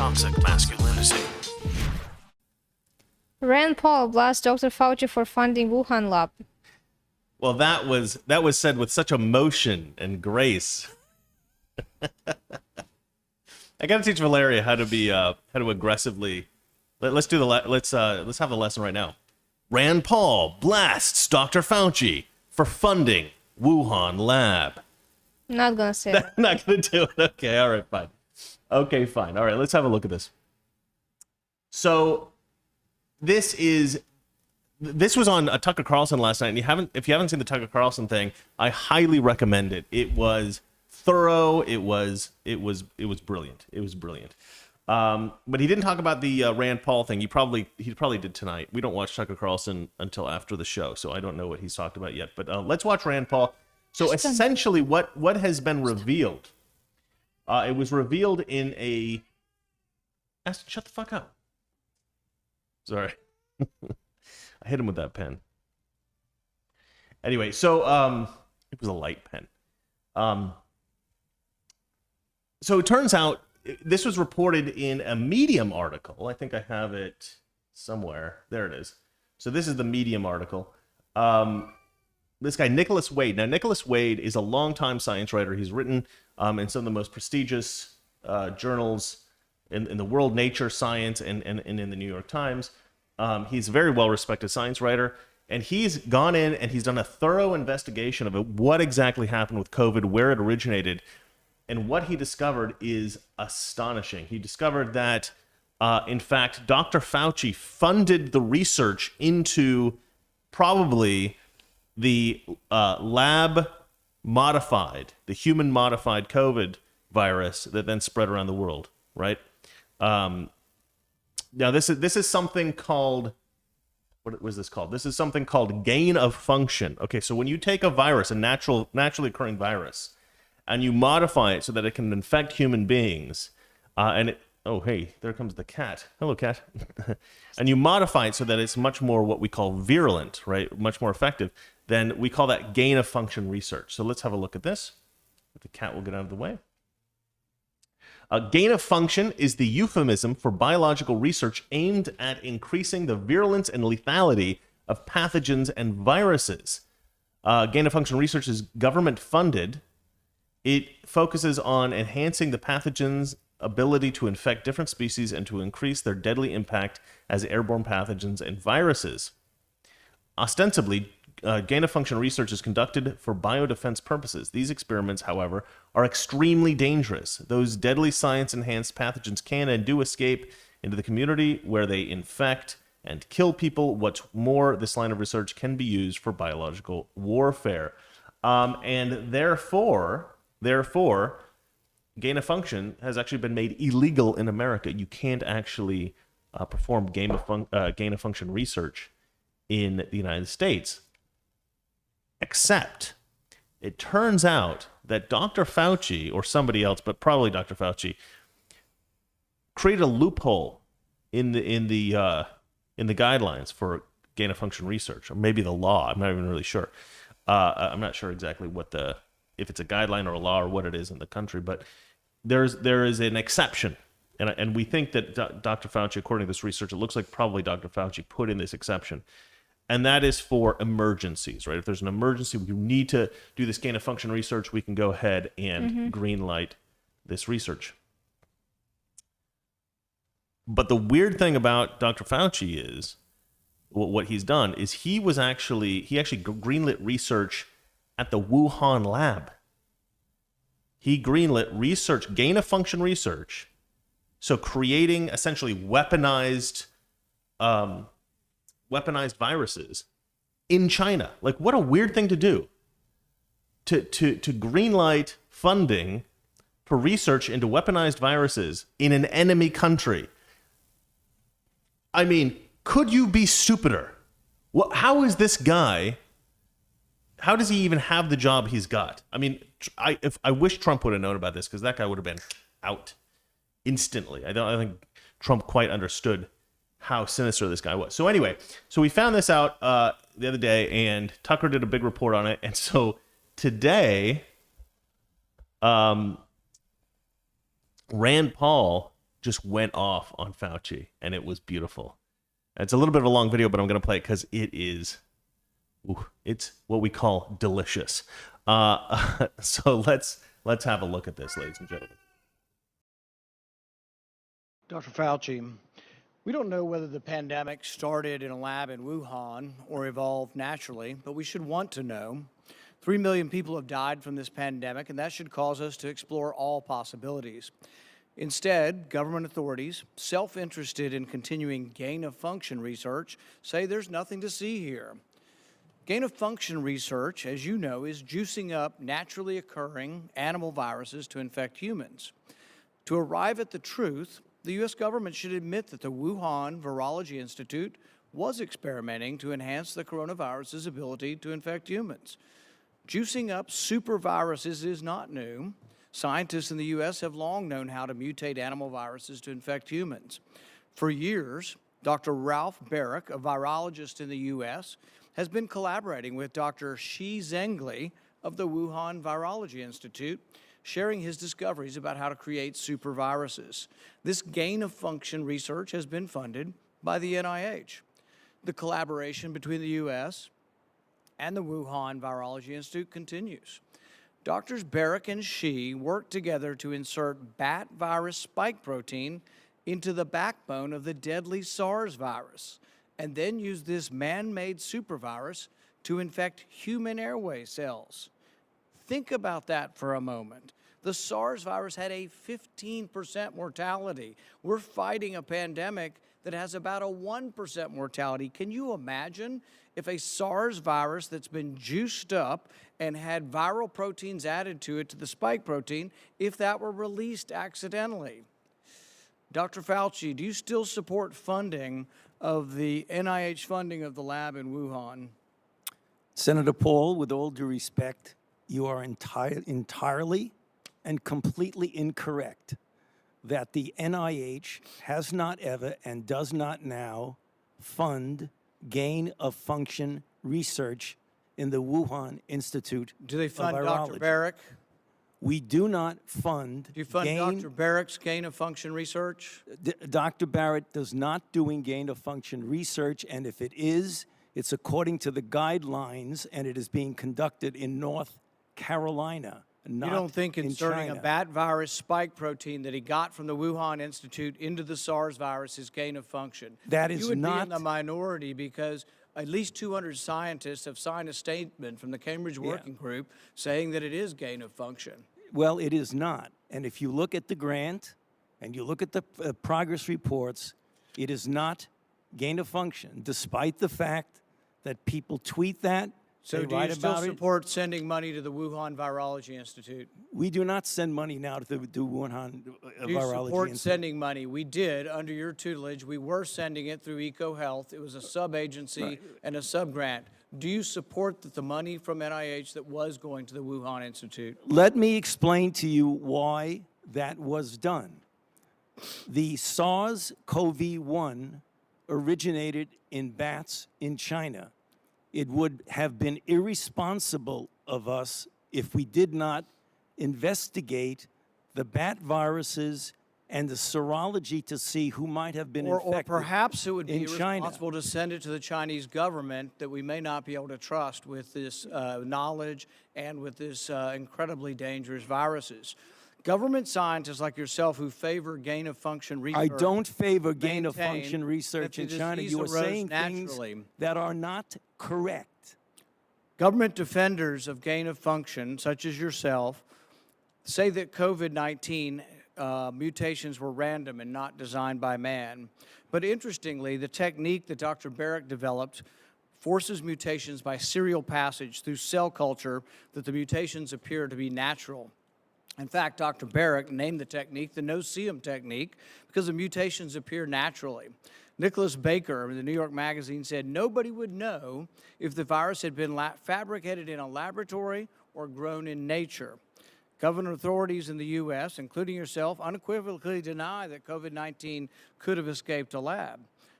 toxic masculinity. Rand Paul blasts Dr. Fauci for funding Wuhan lab. Well, that was said with such emotion and grace. I got to teach Valeria how to aggressively. Let's have the lesson right now. Rand Paul blasts Dr. Fauci for funding Wuhan lab. Not gonna say that. Not gonna do it. Okay, all right, fine. Okay, fine. All right, let's have a look at this. So, this was on Tucker Carlson last night, and if you haven't seen the Tucker Carlson thing, I highly recommend it. It was thorough. It was brilliant. It was brilliant. But he didn't talk about the Rand Paul thing. He probably did tonight. We don't watch Tucker Carlson until after the show, so I don't know what he's talked about yet. But let's watch Rand Paul. So essentially, what has been revealed? It was revealed in a. Aston, shut the fuck up. Sorry. I hit him with that pen. Anyway, so it was a light pen. So it turns out this was reported in a Medium article. I think I have it somewhere. There it is. So this is the Medium article. This guy, Nicholas Wade. Now, Nicholas Wade is a longtime science writer. He's written in some of the most prestigious journals in the world, Nature, Science, and in the New York Times. He's a very well-respected science writer, and he's gone in and he's done a thorough investigation of what exactly happened with COVID, where it originated, and what he discovered is astonishing. He discovered that, in fact, Dr. Fauci funded the research into probably the lab-modified, the human-modified COVID virus that then spread around the world, right? Now, this is something called, what was this called? This is something called gain of function. Okay, so when you take a virus, a naturally occurring virus, and you modify it so that it can infect human beings, oh, hey, there comes the cat. Hello, cat. And you modify it so that it's much more what we call virulent, right? Much more effective. Then we call that gain of function research. So let's have a look at this. The cat will get out of the way. Gain of function is the euphemism for biological research aimed at increasing the virulence and lethality of pathogens and viruses. Gain of function research is government funded. It focuses on enhancing the pathogen's ability to infect different species and to increase their deadly impact as airborne pathogens and viruses. Ostensibly, gain of function research is conducted for biodefense purposes. These experiments, however, are extremely dangerous. Those deadly science-enhanced pathogens can and do escape into the community where they infect and kill people. What's more, this line of research can be used for biological warfare. And therefore, gain of function has actually been made illegal in America. You can't actually perform gain of function research in the United States. Except, it turns out that Dr. Fauci, or somebody else, but probably Dr. Fauci, created a loophole in the guidelines for gain of function research, or maybe the law. I'm not even really sure. I'm not sure exactly if it's a guideline or a law or what it is in the country, but there is an exception, and we think that Dr. Fauci, according to this research, it looks like probably Dr. Fauci put in this exception. And that is for emergencies, right? If there's an emergency, we need to do this gain of function research, we can go ahead and green light this research. But the weird thing about Dr. Fauci is, what he's done is he actually greenlit research at the Wuhan lab. He greenlit research, gain of function research, so creating essentially weaponized viruses in China. Like, what a weird thing to do. To greenlight funding for research into weaponized viruses in an enemy country. I mean, could you be stupider? How is this guy? How does he even have the job he's got? I mean, I wish Trump would have known about this, because that guy would have been out instantly. I think Trump quite understood how sinister this guy was. So anyway, we found this out the other day, and Tucker did a big report on it. And so today, Rand Paul just went off on Fauci, and it was beautiful. It's a little bit of a long video, but I'm going to play it because it is, it's what we call delicious. So let's have a look at this, ladies and gentlemen. Dr. Fauci, we don't know whether the pandemic started in a lab in Wuhan or evolved naturally, but we should want to know. 3 million people have died from this pandemic, and that should cause us to explore all possibilities. Instead, government authorities, self-interested in continuing gain-of-function research, say there's nothing to see here. Gain-of-function research, as you know, is juicing up naturally occurring animal viruses to infect humans. To arrive at the truth, the U.S. government should admit that the Wuhan Virology Institute was experimenting to enhance the coronavirus's ability to infect humans. Juicing up superviruses is not new. Scientists in the U.S. have long known how to mutate animal viruses to infect humans. For years, Dr. Ralph Baric, a virologist in the U.S., has been collaborating with Dr. Shi Zhengli of the Wuhan Virology Institute, sharing his discoveries about how to create superviruses. This gain-of-function research has been funded by the NIH. The collaboration between the U.S. and the Wuhan Virology Institute continues. Doctors Baric and Shi worked together to insert bat virus spike protein into the backbone of the deadly SARS virus, and then use this man-made supervirus to infect human airway cells. Think about that for a moment. The SARS virus had a 15% mortality. We're fighting a pandemic that has about a 1% mortality. Can you imagine if a SARS virus that's been juiced up and had viral proteins added to it, to the spike protein, if that were released accidentally? Dr. Fauci, do you still support funding of the NIH funding of the lab in Wuhan? Senator Paul, with all due respect, you are entirely and completely incorrect that the NIH has not ever and does not now fund gain-of-function research in the Wuhan Institute of Virology. Do they fund Dr. Baric? We do not fund. Do you fund Dr. Barrick's gain-of-function research? Dr. Barrett does not doing gain-of-function research, and if it is, it's according to the guidelines, and it is being conducted in North Carolina, not in China. You don't think inserting a bat virus spike protein that he got from the Wuhan Institute into the SARS virus is gain-of-function? That is You would not be in the minority because at least 200 scientists have signed a statement from the Cambridge Working Group saying that it is gain-of-function. Well, it is not. And if you look at the grant and you look at the progress reports, it is not gain-of-function, despite the fact that people tweet that. So do you still support sending money to the Wuhan Virology Institute? We do not send money now to the Wuhan Virology Do you support Institute. sending money? We did under your tutelage. We were sending it through EcoHealth. It was a sub-agency and a sub-grant. Do you support that the money from NIH that was going to the Wuhan Institute? Let me explain to you why that was done. The SARS-CoV-1 originated in bats in China. It would have been irresponsible of us if we did not investigate the bat viruses and the serology to see who might have been infected. Or perhaps it would be China. irresponsible to send it to the Chinese government that we may not be able to trust with this knowledge and with this incredibly dangerous viruses. Government scientists like yourself who favor gain-of-function research. I don't favor gain-of-function research in China. You are saying things that are not correct. Government defenders of gain-of-function, such as yourself, say that COVID-19 mutations were random and not designed by man. But interestingly, the technique that Dr. Baric developed forces mutations by serial passage through cell culture that the mutations appear to be natural. In fact, Dr. Baric named the technique the no-see-em technique because the mutations appear naturally. Nicholas Baker in the New York Magazine said nobody would know if the virus had been fabricated in a laboratory or grown in nature. Government authorities in the U.S., including yourself, unequivocally deny that COVID-19 could have escaped a lab.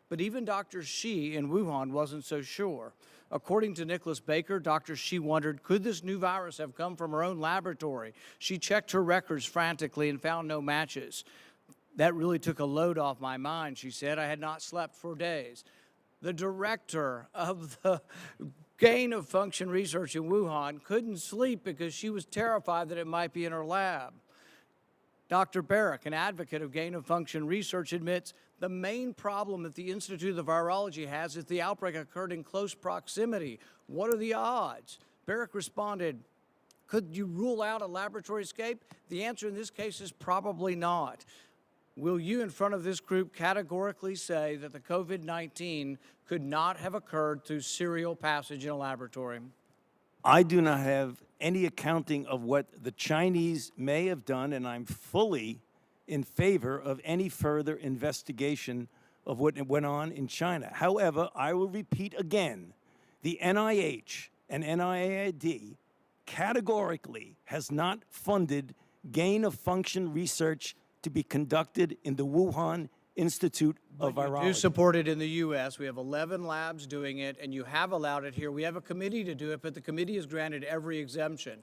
But even Dr. Shi in Wuhan wasn't so sure. According to Nicholas Baker, Dr. Shi wondered, could this new virus have come from her own laboratory? She checked her records frantically and found no matches. That really took a load off my mind, she said. I had not slept for days. The director of the gain of function research in Wuhan couldn't sleep because she was terrified that it might be in her lab. Dr. Barrick, an advocate of gain of function research, admits the main problem that the Institute of Virology has is the outbreak occurred in close proximity. What are the odds? Barrick responded, could you rule out a laboratory escape? The answer in this case is probably not. Will you, in front of this group, categorically say that the COVID-19 could not have occurred through serial passage in a laboratory? I do not have any accounting of what the Chinese may have done, and I'm fully in favor of any further investigation of what went on in China. However, I will repeat again, the NIH and NIAID categorically has not funded gain-of-function research to be conducted in the Wuhan Institute of Virology. You do support it in the U.S. We have 11 labs doing it, and you have allowed it here. We have a committee to do it, but the committee has granted every exemption.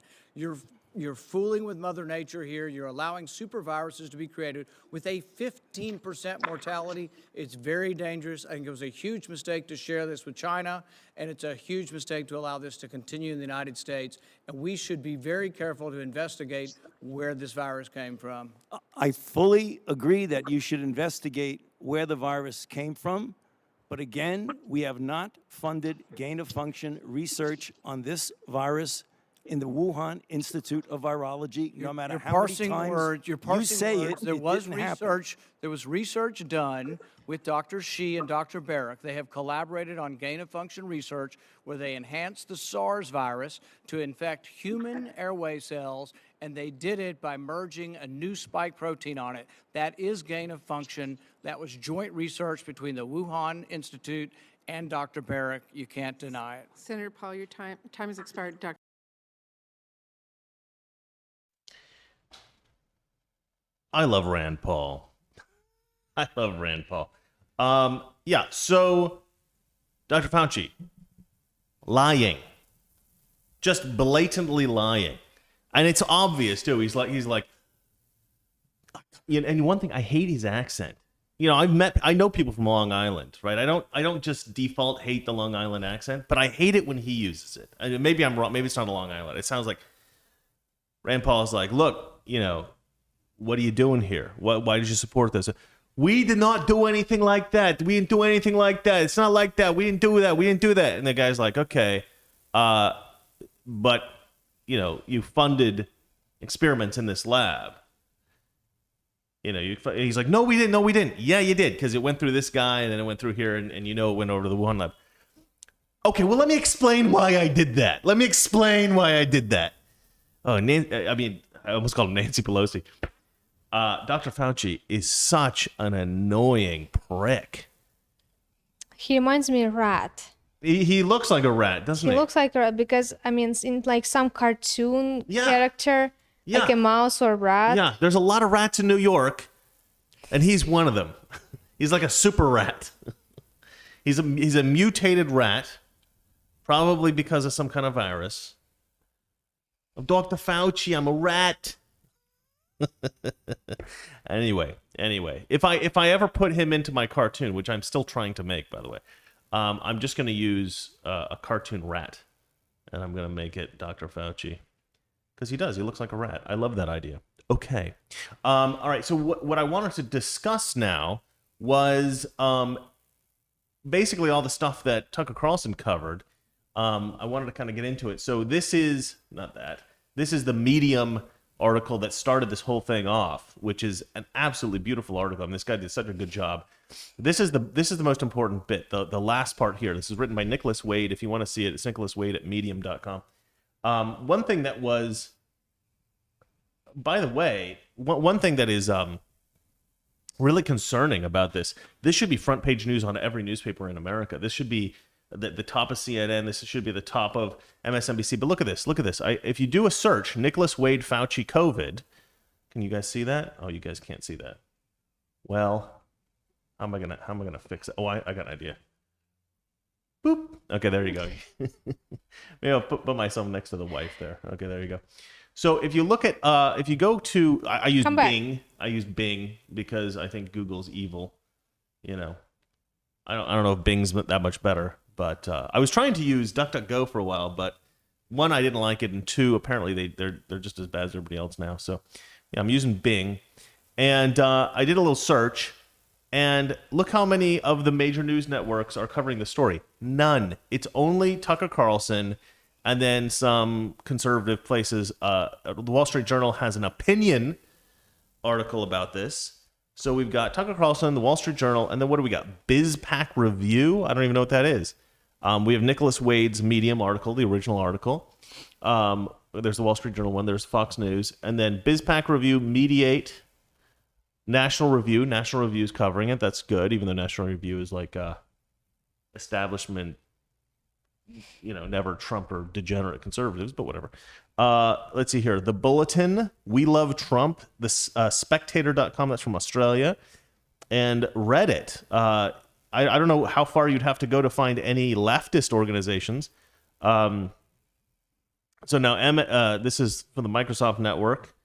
You're fooling with Mother Nature here. You're allowing superviruses to be created with a 15% mortality. It's very dangerous. I think it was a huge mistake to share this with China, and it's a huge mistake to allow this to continue in the United States. And we should be very careful to investigate where this virus came from. I fully agree that you should investigate where the virus came from. But again, we have not funded gain-of-function research on this virus in the Wuhan Institute of Virology, no matter how many times you say it, There was didn't happen. research. There was research done with Dr. Shi and Dr. Barrick. They have collaborated on gain-of-function research where they enhanced the SARS virus to infect human airway cells, and they did it by merging a new spike protein on it. That is gain-of-function. That was joint research between the Wuhan Institute and Dr. Barrick. You can't deny it. Senator Paul, your time has expired. Dr. I love Rand Paul. I love Rand Paul. Yeah, so Dr. Fauci, lying. Just blatantly lying. And it's obvious too. He's like, you know, and one thing, I hate his accent. You know, I know people from Long Island, right? I don't just default hate the Long Island accent, but I hate it when he uses it. I mean, maybe I'm wrong. Maybe it's not a Long Island. It sounds like Rand Paul is like, look, you know, what are you doing here? Why did you support this? We did not do anything like that. We didn't do anything like that. It's not like that. We didn't do that. We didn't do that. And the guy's like, okay, but, you know, you funded experiments in this lab. You know, he's like, no, we didn't. No, we didn't. Yeah, you did, because it went through this guy, and then it went through here, and you know it went over to the Wuhan lab. Okay, well, let me explain why I did that. Let me explain why I did that. Oh, I almost called him Nancy Pelosi. Dr. Fauci is such an annoying prick. He reminds me of a rat. He looks like a rat, doesn't he? He looks like a rat because, I mean, it's in like some cartoon character, like a mouse or a rat. Yeah, there's a lot of rats in New York, and he's one of them. He's like a super rat. He's a mutated rat, probably because of some kind of virus. I'm Dr. Fauci, I'm a rat. Anyway, if I ever put him into my cartoon, which I'm still trying to make, by the way, I'm just going to use a cartoon rat, and I'm going to make it Dr. Fauci, because he looks like a rat. I love that idea. Okay, all right. So what I wanted to discuss now was basically all the stuff that Tucker Carlson covered. I wanted to kind of get into it. So this is the Medium article that started this whole thing off, which is an absolutely beautiful article. And this guy did such a good job. This is the most important bit, the last part here. This is written by Nicholas Wade. If you want to see it, it's Nicholas Wade at medium.com. One thing that was, by the way, one thing that is really concerning about this should be front page news on every newspaper in America. This should be the top of CNN. This should be the top of MSNBC. But look at this. If you do a search, Nicholas Wade Fauci COVID, can you guys see that? Oh, you guys can't see that. Well, how am I gonna fix it? Oh, I got an idea. Boop. Okay, there you go. Maybe I'll put myself next to the wife there. Okay, there you go. So if you look at, if you go to, I use Come back. Bing. I use Bing because I think Google's evil. You know, I don't know if Bing's that much better, but I was trying to use DuckDuckGo for a while, but one, I didn't like it, and two, apparently they're just as bad as everybody else now. So yeah, I'm using Bing, and I did a little search, and look how many of the major news networks are covering the story. None. It's only Tucker Carlson. And then some conservative places. The Wall Street Journal has an opinion article about this. So we've got Tucker Carlson, the Wall Street Journal, and then what do we got? BizPac Review? I don't even know what that is. We have Nicholas Wade's Medium article, the original article. There's the Wall Street Journal one. There's Fox News. And then BizPac Review, Mediate, National Review. National Review's covering it. That's good, even though National Review is like establishment, never Trump or degenerate conservatives, but whatever. Let's see here. The Bulletin, We Love Trump, the Spectator.com, that's from Australia, and Reddit. I don't know how far you'd have to go to find any leftist organizations. So now this is from the Microsoft Network.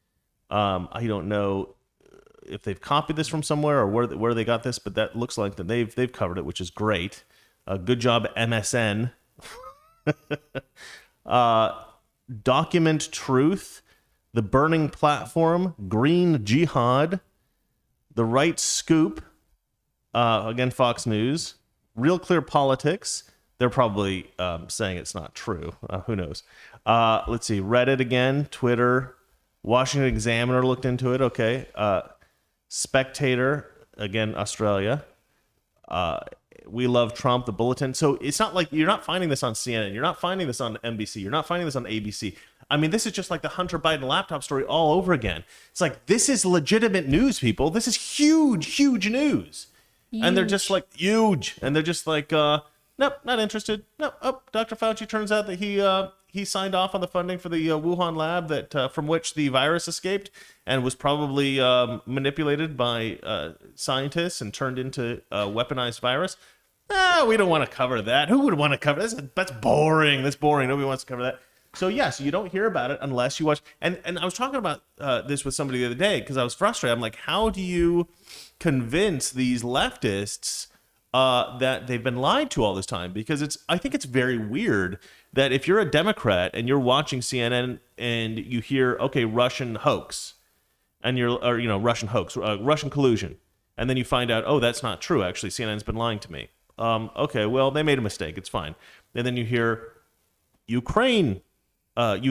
I don't know if they've copied this from somewhere or where they got this, but that looks like that they've covered it, which is great. Good job, MSN. Document Truth, The Burning Platform, Green Jihad, The Right Scoop, again Fox News, Real Clear Politics. They're probably saying it's not true. Who knows? Let's see, Reddit again, Twitter, Washington Examiner looked into it. Okay, Spectator again, Australia. We Love Trump, the Bulletin. So it's not like you're not finding this on CNN. You're not finding this on NBC. You're not finding this on ABC. I mean, this is just like the Hunter Biden laptop story all over again. It's like, this is legitimate news, people. This is huge, huge news. And they're just like, huge. And they're just like, nope, not interested. Nope. Oh, Dr. Fauci, turns out that he signed off on the funding for the Wuhan lab that from which the virus escaped and was probably manipulated by scientists and turned into a weaponized virus. We don't want to cover that. Who would want to cover this? That's boring. That's boring. Nobody wants to cover that. So yes, you don't hear about it unless you watch. And I was talking about this with somebody the other day because I was frustrated. I'm like, how do you convince these leftists that they've been lied to all this time? Because I think it's very weird that if you're a Democrat and you're watching CNN and you hear, okay, Russian hoax, and Russian hoax, Russian collusion, and then you find out, oh, that's not true. Actually, CNN's been lying to me. Okay, well, they made a mistake. It's fine. And then you hear Ukraine thing,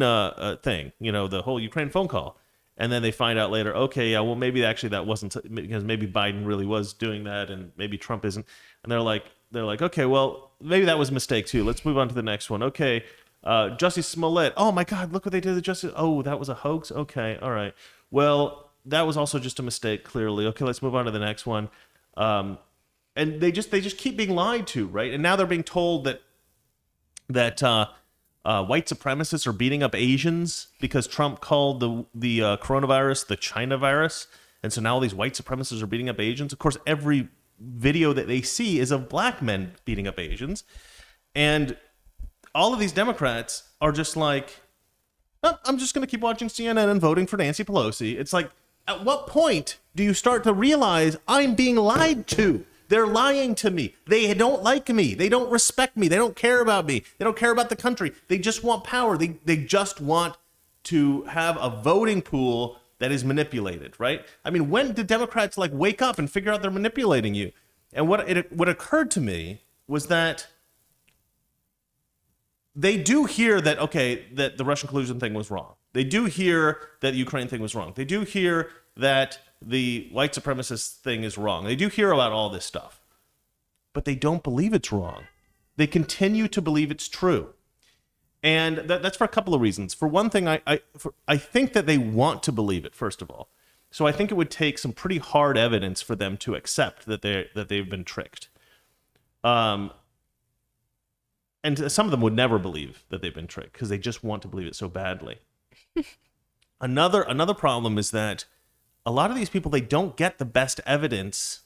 the whole Ukraine phone call. And then they find out later, okay, yeah, well, maybe actually that wasn't, because maybe Biden really was doing that and maybe Trump isn't. And they're like, okay, well, maybe that was a mistake too. Let's move on to the next one. Okay, Jussie Smollett. Oh my God, look what they did to Jussie. Oh, that was a hoax? Okay, all right. Well, that was also just a mistake, clearly. Okay, let's move on to the next one. And they just keep being lied to, right? And now they're being told that white supremacists are beating up Asians because Trump called the coronavirus the China virus. And so now all these white supremacists are beating up Asians. Of course, every video that they see is of black men beating up Asians. And all of these Democrats are just like, oh, I'm just going to keep watching CNN and voting for Nancy Pelosi. It's like, at what point do you start to realize I'm being lied to? They're lying to me. They don't like me. They don't respect me. They don't care about me. They don't care about the country. They just want power. They just want to have a voting pool that is manipulated, right? I mean, when did Democrats wake up and figure out they're manipulating you? And what occurred to me was that they do hear that, okay, that the Russian collusion thing was wrong. They do hear that the Ukraine thing was wrong. They do hear that the white supremacist thing is wrong. They do hear about all this stuff, but they don't believe it's wrong. They continue to believe it's true. And that's for a couple of reasons. For one thing, I think that they want to believe it, first of all. So I think it would take some pretty hard evidence for them to accept that they've been tricked. And some of them would never believe that they've been tricked because they just want to believe it so badly. Another problem is that a lot of these people, they don't get the best evidence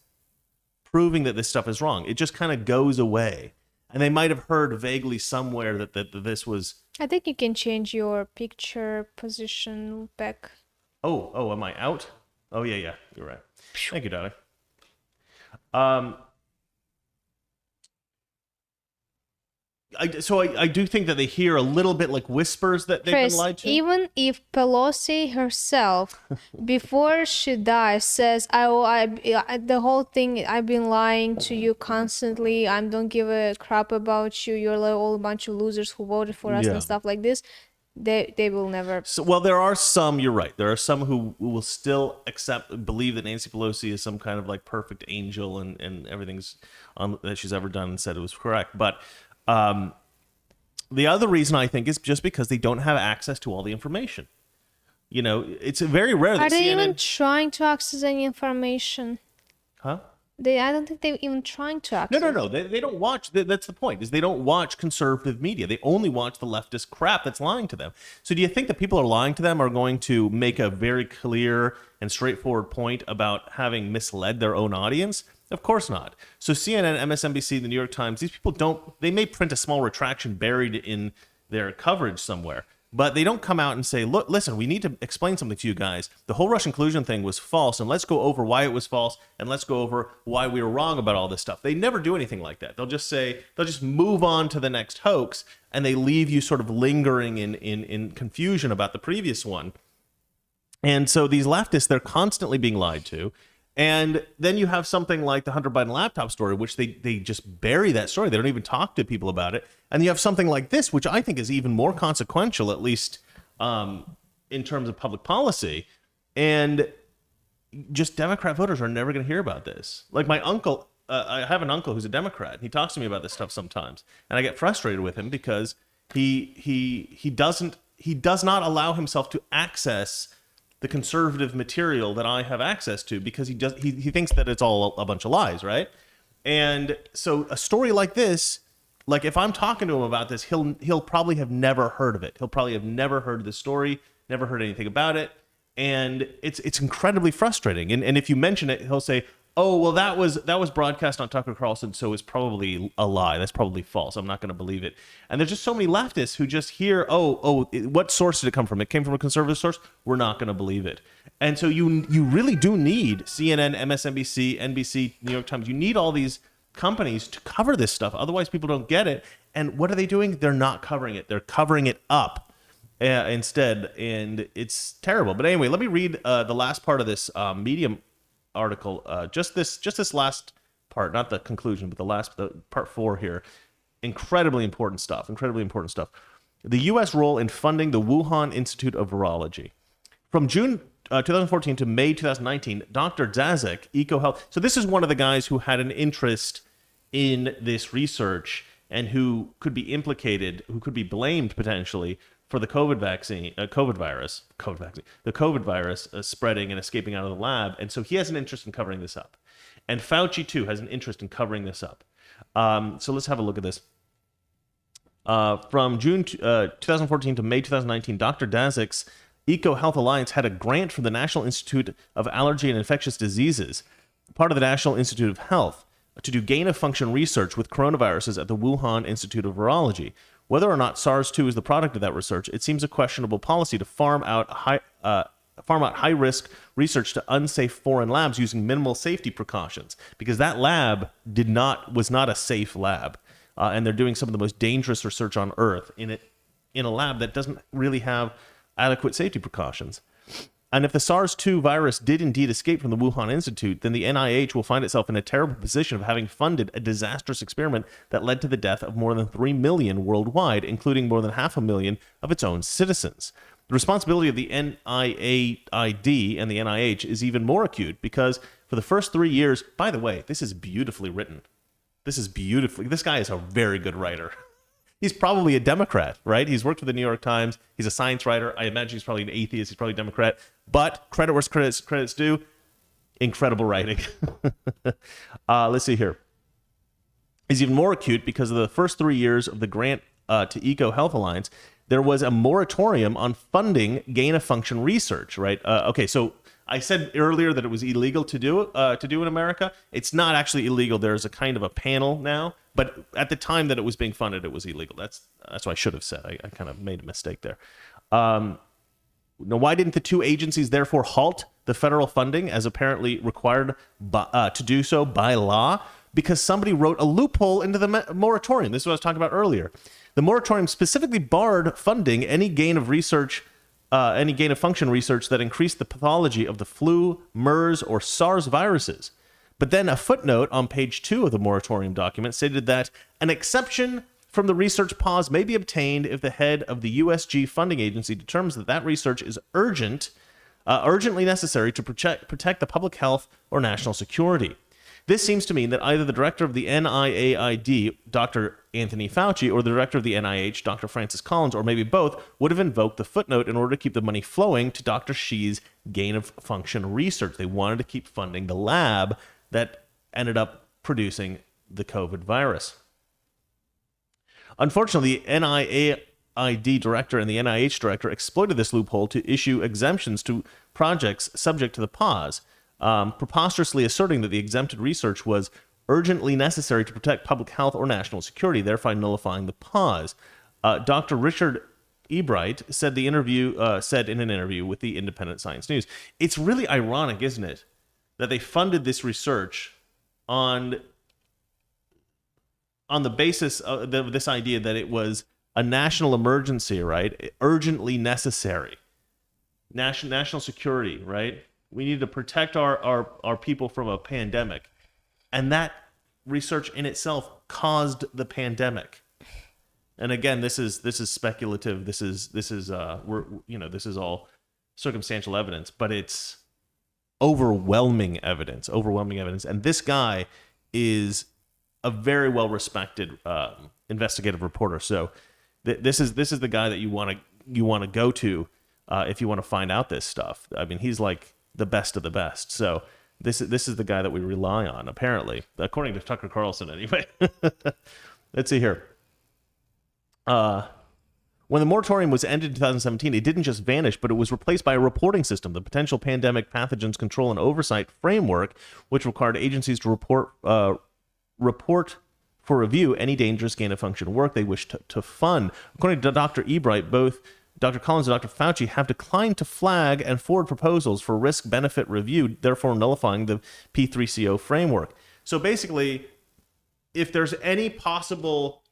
proving that this stuff is wrong. It just kind of goes away. And they might have heard vaguely somewhere that this was I think you can change your picture position back. Oh, am I out? Oh, yeah, you're right. Thank you, darling. I do think that they hear a little bit like whispers that they've been Chris, lied to. even if Pelosi herself, before she dies, says, the whole thing, I've been lying to you constantly. I don't give a crap about you. You're like all a bunch of losers who voted for us Yeah. and stuff like this. They will never. So, well, there are some, you're right. There are some who will still believe that Nancy Pelosi is some kind of like perfect angel and everything's that she's ever done and said it was correct. But the other reason I think is just because they don't have access to all the information. You know, it's very rare that Are they CNN... even trying to access any information? Huh? I don't think they're even trying to access. No. They don't watch. That's the point. Is they don't watch conservative media. They only watch the leftist crap that's lying to them. So do you think the people who are lying to them are going to make a very clear and straightforward point about having misled their own audience? Of course not. So CNN, MSNBC, the New York Times, these people don't. They may print a small retraction buried in their coverage somewhere. But they don't come out and say, look, listen, we need to explain something to you guys. The whole Russian collusion thing was false, and let's go over why it was false, and let's go over why we were wrong about all this stuff. They never do anything like that. They'll just move on to the next hoax, and they leave you sort of lingering in confusion about the previous one. And so these leftists, they're constantly being lied to. And then you have something like the Hunter Biden laptop story, which they just bury that story. They don't even talk to people about it. And you have something like this, which I think is even more consequential, at least in terms of public policy. And just Democrat voters are never going to hear about this. Like my uncle, I have an uncle who's a Democrat. He talks to me about this stuff sometimes. And I get frustrated with him because he does not allow himself to access the conservative material that I have access to because he thinks that it's all a bunch of lies, right? And so a story like this, like if I'm talking to him about this, he'll probably have never heard of it. He'll probably have never heard the story, never heard anything about it, and it's incredibly frustrating. And if you mention it, he'll say, "Oh, well, that was broadcast on Tucker Carlson, so it's probably a lie. That's probably false. I'm not going to believe it." And there's just so many leftists who just hear, what source did it come from? It came from a conservative source. We're not going to believe it. And so you really do need CNN, MSNBC, NBC, New York Times. You need all these companies to cover this stuff. Otherwise, people don't get it. And what are they doing? They're not covering it. They're covering it up instead, and it's terrible. But anyway, let me read the last part of this Medium article, just this last part, not the conclusion, but the part 4 here. Incredibly important stuff. The U.S. role in funding the Wuhan Institute of Virology. From June 2014 to May 2019, Dr. Daszak, EcoHealth. So this is one of the guys who had an interest in this research and who could be implicated, who could be blamed potentially for the COVID virus spreading and escaping out of the lab. And so he has an interest in covering this up. And Fauci, too, has an interest in covering this up. So let's have a look at this. From June 2014 to May 2019, Dr. Daszak's EcoHealth Alliance had a grant from the National Institute of Allergy and Infectious Diseases, part of the National Institute of Health, to do gain-of-function research with coronaviruses at the Wuhan Institute of Virology. Whether or not SARS-2 is the product of that research, it seems a questionable policy to farm out high-risk research to unsafe foreign labs using minimal safety precautions, because that lab was not a safe lab, and they're doing some of the most dangerous research on Earth in a lab that doesn't really have adequate safety precautions. And if the SARS-2 virus did indeed escape from the Wuhan Institute, then the NIH will find itself in a terrible position of having funded a disastrous experiment that led to the death of more than 3 million worldwide, including more than 500,000 of its own citizens. The responsibility of the NIAID and the NIH is even more acute because for the first 3 years, by the way, this is beautifully written. This guy is a very good writer. He's probably a Democrat, right? He's worked for the New York Times. He's a science writer. I imagine he's probably an atheist. He's probably a Democrat. But credit where credit's due. Incredible writing. Let's see here. Is even more acute because of the first 3 years of the grant to EcoHealth Alliance, there was a moratorium on funding gain-of-function research, right? Okay, so I said earlier that it was illegal to do in America. It's not actually illegal. There's a kind of a panel now, but at the time that it was being funded, it was illegal. That's what I should have said. I kind of made a mistake there. Now, why didn't the two agencies therefore halt the federal funding as apparently required to do so by law? Because somebody wrote a loophole into the moratorium. This is what I was talking about earlier. The moratorium specifically barred funding any gain of function research that increased the pathology of the flu, MERS, or SARS viruses. But then a footnote on page 2 of the moratorium document stated that an exception from the research pause may be obtained if the head of the USG funding agency determines that research is urgently necessary to protect the public health or national security. This seems to mean that either the director of the NIAID, Dr. Anthony Fauci, or the director of the NIH, Dr. Francis Collins, or maybe both, would have invoked the footnote in order to keep the money flowing to Dr. Xi's gain-of-function research. They wanted to keep funding the lab that ended up producing the COVID virus. Unfortunately, the NIAID director and the NIH director exploited this loophole to issue exemptions to projects subject to the pause, preposterously asserting that the exempted research was urgently necessary to protect public health or national security, thereby nullifying the pause. Dr. Richard Ebright said in an interview with the Independent Science News. It's really ironic, isn't it, that they funded this research on the basis of this idea that it was a national emergency, right? Urgently necessary. National security, right? We need to protect our people from a pandemic. And that research in itself caused the pandemic. And again, this is speculative. This is all circumstantial evidence, but it's overwhelming evidence. And this guy is a very well-respected investigative reporter. So this is the guy that you want to go to if you want to find out this stuff. I mean, he's like the best of the best. So this is the guy that we rely on, apparently, according to Tucker Carlson, anyway. Let's see here. When the moratorium was ended in 2017, it didn't just vanish, but it was replaced by a reporting system, the Potential Pandemic Pathogens Control and Oversight Framework, which required agencies to report for review any dangerous gain-of-function work they wish to fund. According to Dr. Ebright, both Dr. Collins and Dr. Fauci have declined to flag and forward proposals for risk-benefit review, therefore nullifying the P3CO framework. So basically, if there's any possible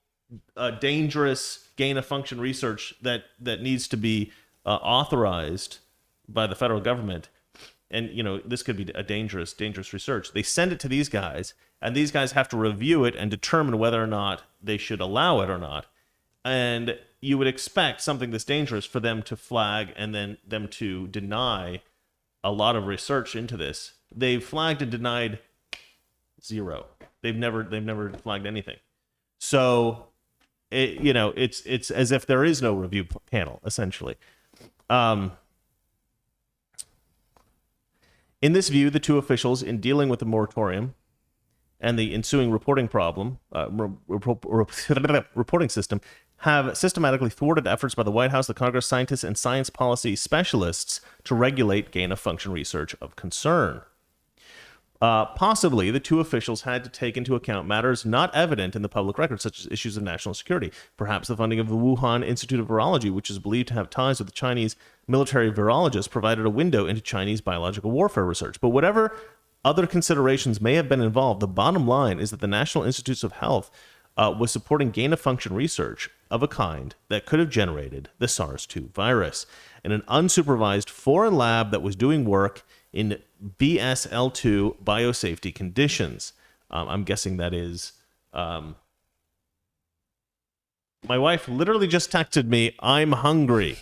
dangerous gain-of-function research that needs to be authorized by the federal government, and this could be a dangerous research, they send it to these guys, and these guys have to review it and determine whether or not they should allow it or not. And you would expect something this dangerous for them to flag and then them to deny a lot of research into this. They've flagged and denied zero. They've never flagged anything. So it's as if there is no review panel, essentially. In this view, the two officials, in dealing with the moratorium and the ensuing reporting reporting system, have systematically thwarted efforts by the White House, the Congress, scientists, and science policy specialists to regulate gain-of-function research of concern. Possibly, the two officials had to take into account matters not evident in the public record, such as issues of national security. Perhaps the funding of the Wuhan Institute of Virology, which is believed to have ties with the Chinese military virologists, provided a window into Chinese biological warfare research. But whatever other considerations may have been involved, the bottom line is that the National Institutes of Health was supporting gain-of-function research of a kind that could have generated the SARS-2 virus in an unsupervised foreign lab that was doing work in BSL-2 biosafety conditions. I'm guessing that is... my wife literally just texted me, "I'm hungry."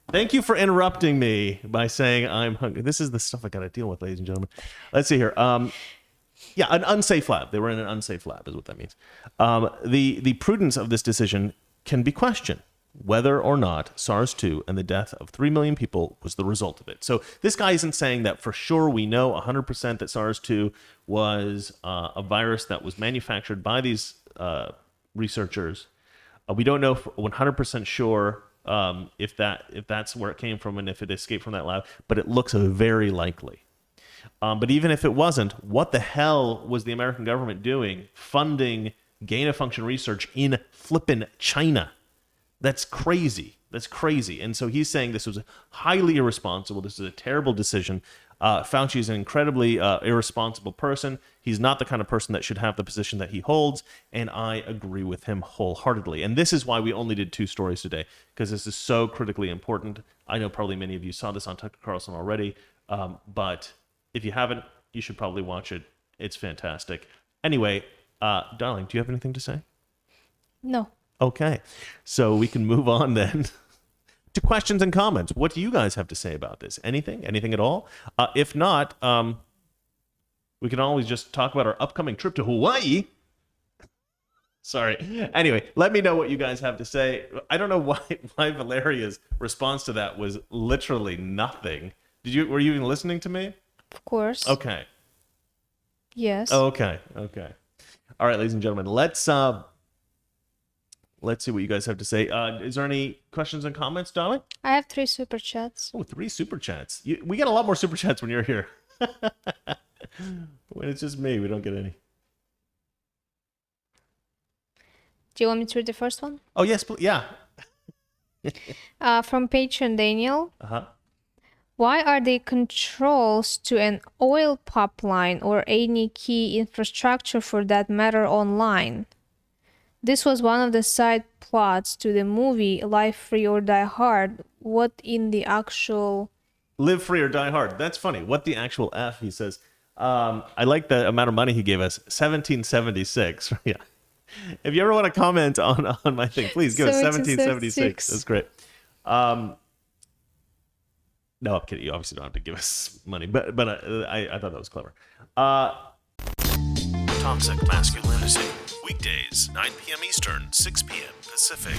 Thank you for interrupting me by saying I'm hungry. This is the stuff I got to deal with, ladies and gentlemen. Let's see here. Yeah, an unsafe lab. They were in an unsafe lab is what that means. The prudence of this decision can be questioned, whether or not SARS-2 and the death of 3 million people was the result of it. So this guy isn't saying that for sure we know 100% that SARS-2 was a virus that was manufactured by these researchers. We don't know 100% sure if that's where it came from and if it escaped from that lab, but it looks very likely. But even if it wasn't, what the hell was the American government doing funding gain-of-function research in flippin' China? That's crazy. That's crazy. And so he's saying this was highly irresponsible. This is a terrible decision. Fauci is an incredibly irresponsible person. He's not the kind of person that should have the position that he holds, and I agree with him wholeheartedly. And this is why we only did 2 stories today, because this is so critically important. I know probably many of you saw this on Tucker Carlson already, but if you haven't, you should probably watch it. It's fantastic. Anyway, darling, do you have anything to say? No. Okay, so we can move on then to questions and comments. What do you guys have to say about this? Anything at all? If not, we can always just talk about our upcoming trip to Hawaii. Sorry. Anyway, let me know what you guys have to say. I don't know why Valeria's response to that was literally nothing. Were you even listening to me? Of course. Okay. Yes. Okay. All right, ladies and gentlemen, let's see what you guys have to say. Is there any questions and comments, darling? I have 3 super chats. Oh, 3 super chats. We get a lot more super chats when you're here. When it's just me, we don't get any. Do you want me to read the first one? Oh, yes, please. Yeah. From Patron Daniel. Uh-huh. Why are the controls to an oil pipeline or any key infrastructure for that matter online? This was one of the side plots to the movie Live Free or Die Hard. What in the actual... Live Free or Die Hard. That's funny. What the actual F, he says. I like the amount of money he gave us. 1776. Yeah. If you ever want to comment on my thing, please give us 1776. That's great. No, I'm kidding. You obviously don't have to give us money, but I thought that was clever. Toxic Masculinity. Weekdays, 9 p.m. Eastern, 6 p.m. Pacific.